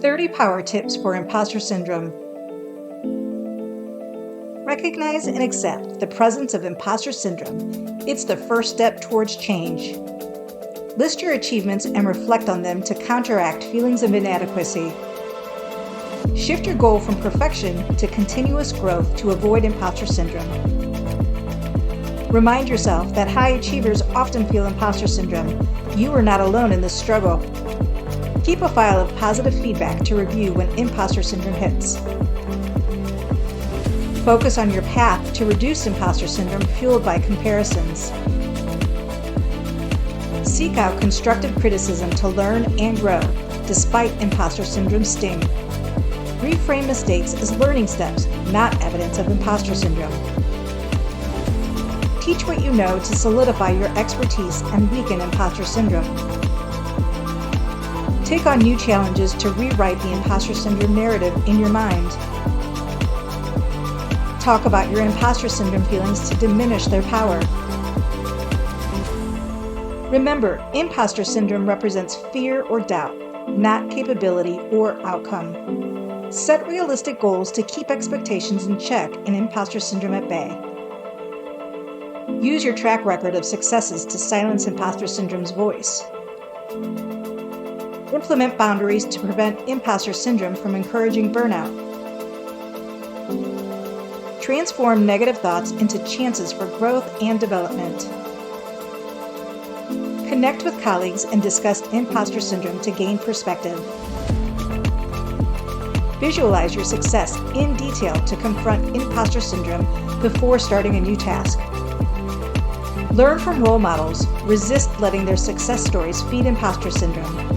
30 Power Tips for Imposter Syndrome. Recognize and accept the presence of imposter syndrome. It's the first step towards change. List your achievements and reflect on them to counteract feelings of inadequacy. Shift your goal from perfection to continuous growth to avoid imposter syndrome. Remind yourself that high achievers often feel imposter syndrome. You are not alone in this struggle. Keep a file of positive feedback to review when imposter syndrome hits. Focus on your path to reduce imposter syndrome fueled by comparisons. Seek out constructive criticism to learn and grow, despite imposter syndrome's sting. Reframe mistakes as learning steps, not evidence of imposter syndrome. Teach what you know to solidify your expertise and weaken imposter syndrome. Take on new challenges to rewrite the imposter syndrome narrative in your mind. Talk about your imposter syndrome feelings to diminish their power. Remember, imposter syndrome represents fear or doubt, not capability or outcome. Set realistic goals to keep expectations in check and imposter syndrome at bay. Use your track record of successes to silence imposter syndrome's voice. Implement boundaries to prevent imposter syndrome from encouraging burnout. Transform negative thoughts into chances for growth and development. Connect with colleagues and discuss imposter syndrome to gain perspective. Visualize your success in detail to confront imposter syndrome before starting a new task. Learn from role models. Resist letting their success stories feed imposter syndrome.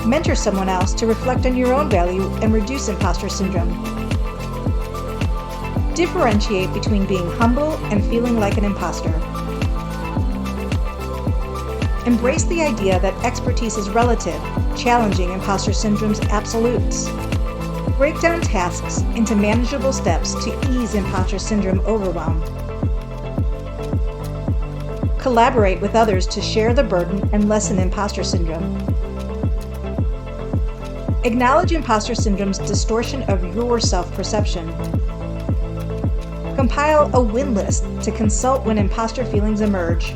Mentor someone else to reflect on your own value and reduce imposter syndrome. Differentiate between being humble and feeling like an imposter. Embrace the idea that expertise is relative, challenging imposter syndrome's absolutes. Break down tasks into manageable steps to ease imposter syndrome overwhelm. Collaborate with others to share the burden and lessen imposter syndrome. Acknowledge imposter syndrome's distortion of your self-perception. Compile a win list to consult when imposter feelings emerge.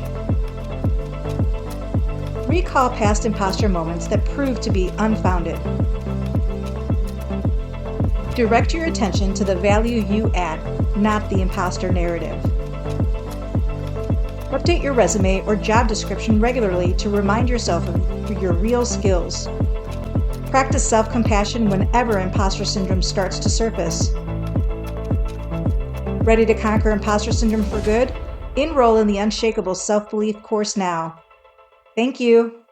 Recall past imposter moments that prove to be unfounded. Direct your attention to the value you add, not the imposter narrative. Update your resume or job description regularly to remind yourself of your real skills. Practice self-compassion whenever imposter syndrome starts to surface. Ready to conquer imposter syndrome for good? Enroll in the Unshakable Self-Belief course now. Thank you.